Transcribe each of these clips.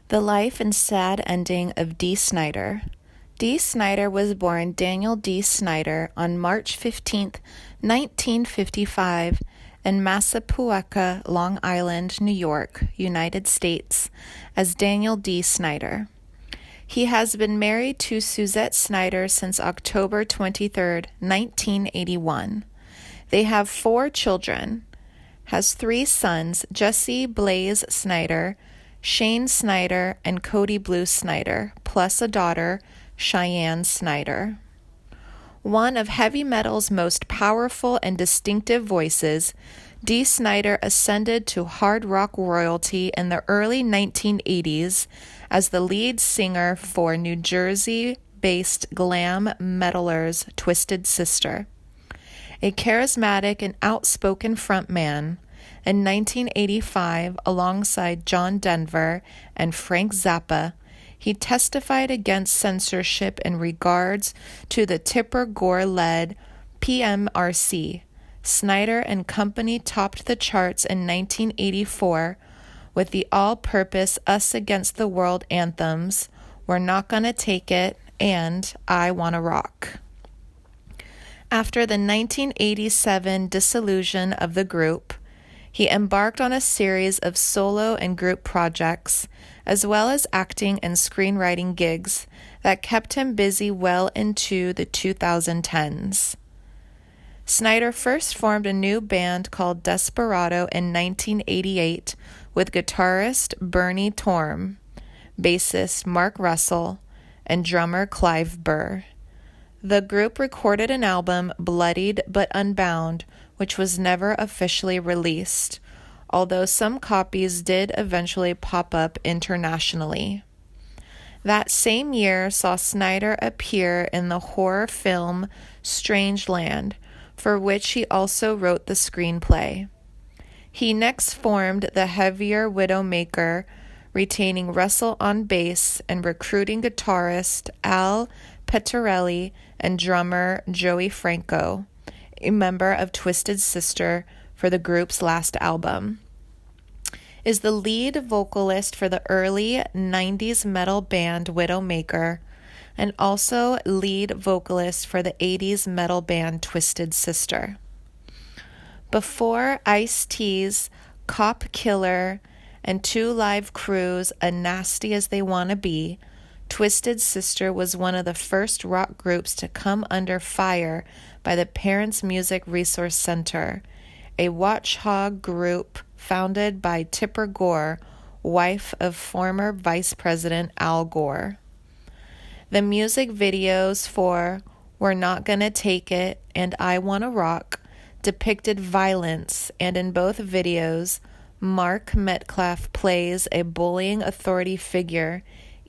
The life and sad ending of Dee Snider. Dee Snider was born Daniel Dee Snider on March 15, 1955, in Massapequa, Long Island, New York, United States, as Daniel Dee Snider. He has been married to Suzette Snider since October 23, 1981. They have 4 children, has 3 sons, Jesse Blaze Snider, Shane Snider, and Cody Blue Snider, plus a daughter, Cheyenne Snider. One of heavy metal's most powerful and distinctive voices, Dee Snider ascended to hard rock royalty in the early 1980s as the lead singer for New Jersey-based glam metalers Twisted Sister. A charismatic and outspoken frontman, in 1985, alongside John Denver and Frank Zappa, he testified against censorship in regards to the Tipper Gore-led PMRC. Snider and company topped the charts in 1984 with the all-purpose Us Against the World anthems, We're Not Gonna Take It, and I Wanna Rock. After the 1987 dissolution of the group, he embarked on a series of solo and group projects, as well as acting and screenwriting gigs that kept him busy well into the 2010s. Snider first formed a new band called Desperado in 1988 with guitarist Bernie Torm, bassist Mark Russell, and drummer Clive Burr. The group recorded an album, Bloodied but Unbound, which was never officially released, although some copies did eventually pop up internationally. That same year saw Snider appear in the horror film Strangeland, for which he also wrote the screenplay. He next formed the heavier Widowmaker, retaining Russell on bass and recruiting guitarist Al Pettorelli and drummer Joey Franco, a member of Twisted Sister, for the group's last album. Is the lead vocalist for the early 90s metal band Widowmaker, and also lead vocalist for the 80s metal band Twisted Sister. Before Ice-T's Cop Killer and 2 Live Crew's A Nasty As They Wanna Be, Twisted Sister was one of the first rock groups to come under fire by the Parents Music Resource Center, a watchdog group founded by Tipper Gore, wife of former Vice President Al Gore. The music videos for We're Not Gonna Take It and I Wanna Rock depicted violence, and in both videos, Mark Metcalf plays a bullying authority figure,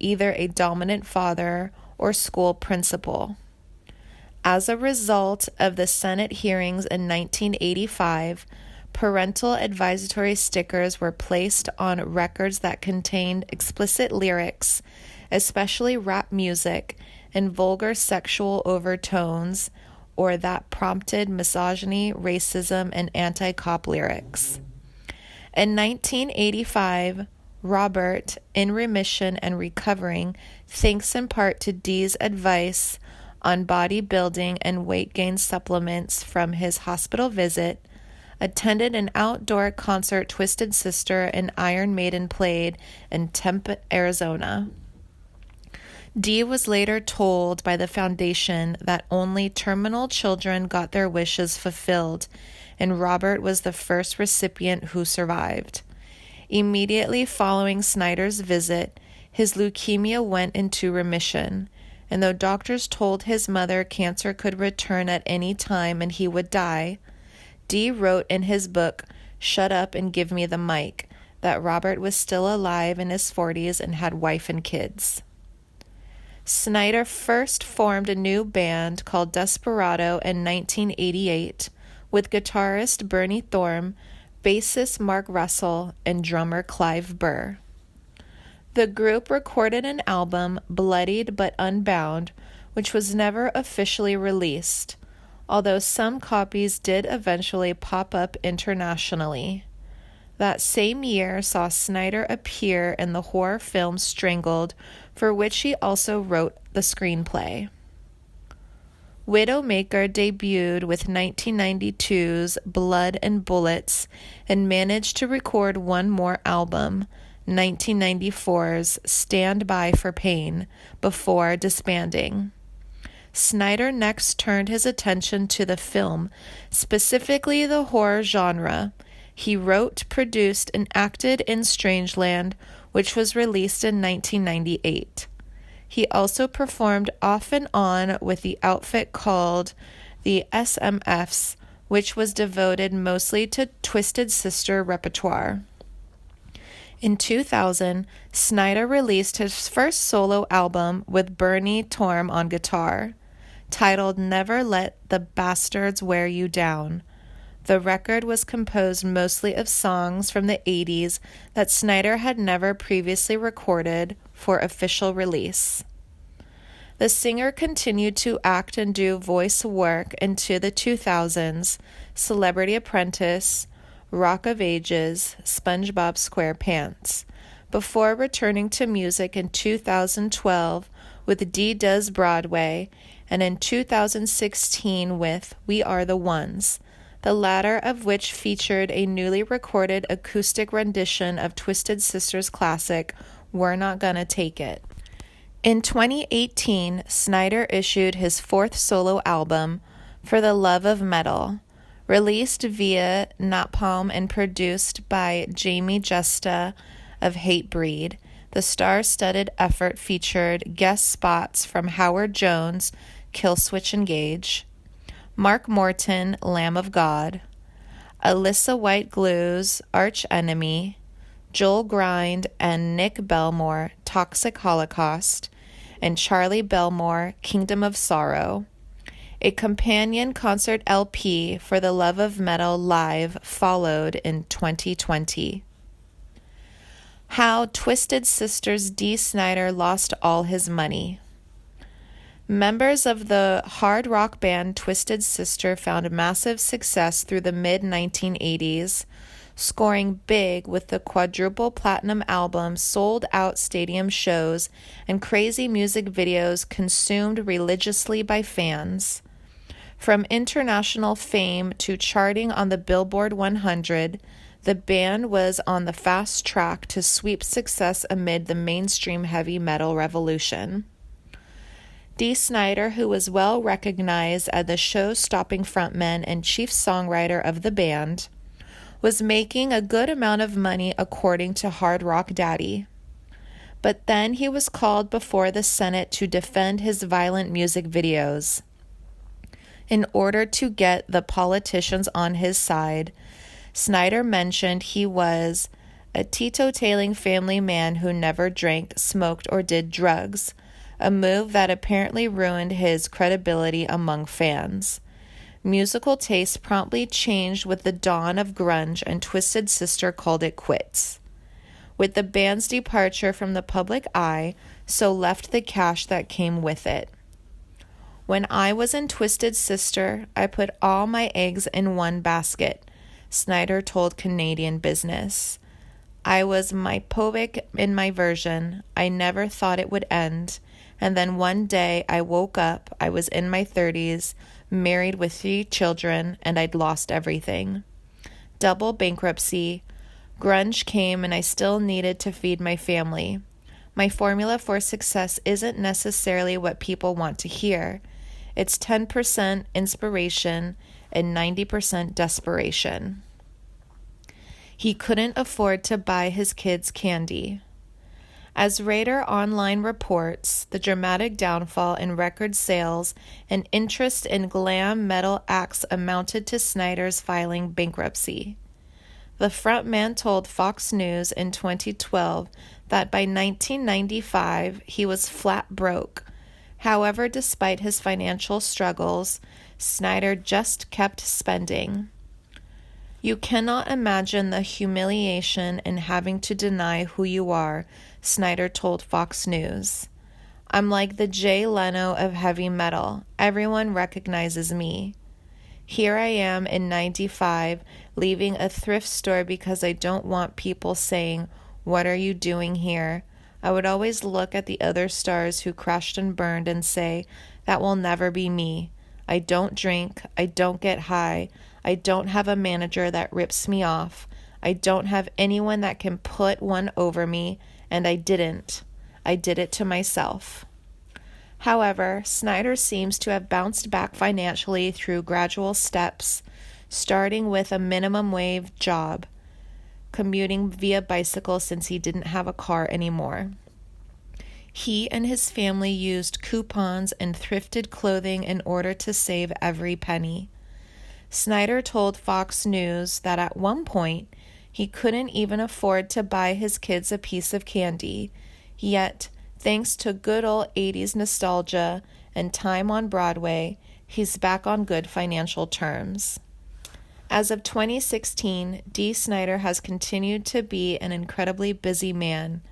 either a dominant father or school principal. As a result of the Senate hearings in 1985, parental advisory stickers were placed on records that contained explicit lyrics, especially rap music, and vulgar sexual overtones, or that prompted misogyny, racism, and anti-cop lyrics. In 1985, Robert, in remission and recovering, thanks in part to Dee's advice on bodybuilding and weight gain supplements from his hospital visit, attended an outdoor concert Twisted Sister and Iron Maiden played in Tempe, Arizona. Dee was later told by the foundation that only terminal children got their wishes fulfilled, and Robert was the first recipient who survived. Immediately following Snider's visit, his leukemia went into remission, and though doctors told his mother cancer could return at any time and he would die, Dee wrote in his book, Shut Up and Give Me the Mic, that Robert was still alive in his 40s and had wife and kids. Snider first formed a new band called Desperado in 1988 with guitarist Bernie Thorm, bassist Mark Russell, and drummer Clive Burr. The group recorded an album, Bloodied but Unbound, which was never officially released, although some copies did eventually pop up internationally. That same year saw Snider appear in the horror film Strangled, for which he also wrote the screenplay. Widowmaker debuted with 1992's Blood and Bullets and managed to record one more album, 1994's Stand By for Pain, before disbanding. Snider next turned his attention to the film, specifically the horror genre. He wrote, produced, and acted in Strangeland, which was released in 1998. He also performed off and on with the outfit called the SMFs, which was devoted mostly to Twisted Sister repertoire. In 2000, Snider released his first solo album with Bernie Torm on guitar, titled Never Let the Bastards Wear You Down. The record was composed mostly of songs from the 80s that Snider had never previously recorded for official release. The singer continued to act and do voice work into the 2000s, Celebrity Apprentice, Rock of Ages, SpongeBob SquarePants, before returning to music in 2012 with Dee Does Broadway, and in 2016 with We Are the Ones, the latter of which featured a newly recorded acoustic rendition of Twisted Sister's classic, We're Not Gonna Take It. In 2018, Snider issued his fourth solo album, For the Love of Metal, released via Napalm and produced by Jamie Justa of Hatebreed. The star-studded effort featured guest spots from Howard Jones, Killswitch Engage, Mark Morton, Lamb of God, Alyssa White Glue's Arch Enemy, Joel Grind and Nick Belmore, Toxic Holocaust, and Charlie Belmore, Kingdom of Sorrow. A companion concert LP for the Love of Metal Live followed in 2020. How Twisted Sister's Dee Snider lost all his money. Members of the hard rock band Twisted Sister found massive success through the mid-1980s, scoring big with the quadruple platinum album, sold-out stadium shows, and crazy music videos consumed religiously by fans. From international fame to charting on the Billboard 100, the band was on the fast track to sweep success amid the mainstream heavy metal revolution. Dee Snider, who was well recognized as the show-stopping frontman and chief songwriter of the band, was making a good amount of money according to Hard Rock Daddy. But then he was called before the Senate to defend his violent music videos. In order to get the politicians on his side, Snider mentioned he was a teetotaling family man who never drank, smoked, or did drugs, a move that apparently ruined his credibility among fans. Musical taste promptly changed with the dawn of grunge, and Twisted Sister called it quits. With the band's departure from the public eye, so left the cash that came with it. When I was in Twisted Sister, I put all my eggs in one basket, Snider told Canadian Business. I was myophic in my version. I never thought it would end. And then one day I woke up, I was in my 30s, married with 3 children, and I'd lost everything. Double bankruptcy. Grunge came and I still needed to feed my family. My formula for success isn't necessarily what people want to hear. It's 10% inspiration and 90% desperation. He couldn't afford to buy his kids candy. As Radar Online reports, the dramatic downfall in record sales and interest in glam metal acts amounted to Snider's filing bankruptcy. The frontman told Fox News in 2012 that by 1995 he was flat broke. However, despite his financial struggles, Snider just kept spending. You cannot imagine the humiliation in having to deny who you are, Snider told Fox News. I'm like the Jay Leno of heavy metal. Everyone recognizes me. Here I am in 95, leaving a thrift store because I don't want people saying, "What are you doing here?" I would always look at the other stars who crashed and burned and say, "That will never be me. I don't drink. I don't get high. I don't have a manager that rips me off. I don't have anyone that can put one over me, and I didn't. I did it to myself." However, Snider seems to have bounced back financially through gradual steps, starting with a minimum wage job, commuting via bicycle since he didn't have a car anymore. He and his family used coupons and thrifted clothing in order to save every penny. Snider told Fox News that at one point he couldn't even afford to buy his kids a piece of candy, yet thanks to good old 80s nostalgia and time on Broadway, he's back on good financial terms. As of 2016, Dee Snider has continued to be an incredibly busy man.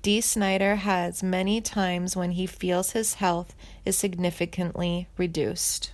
Dee Snider has many times when he feels his health is significantly reduced.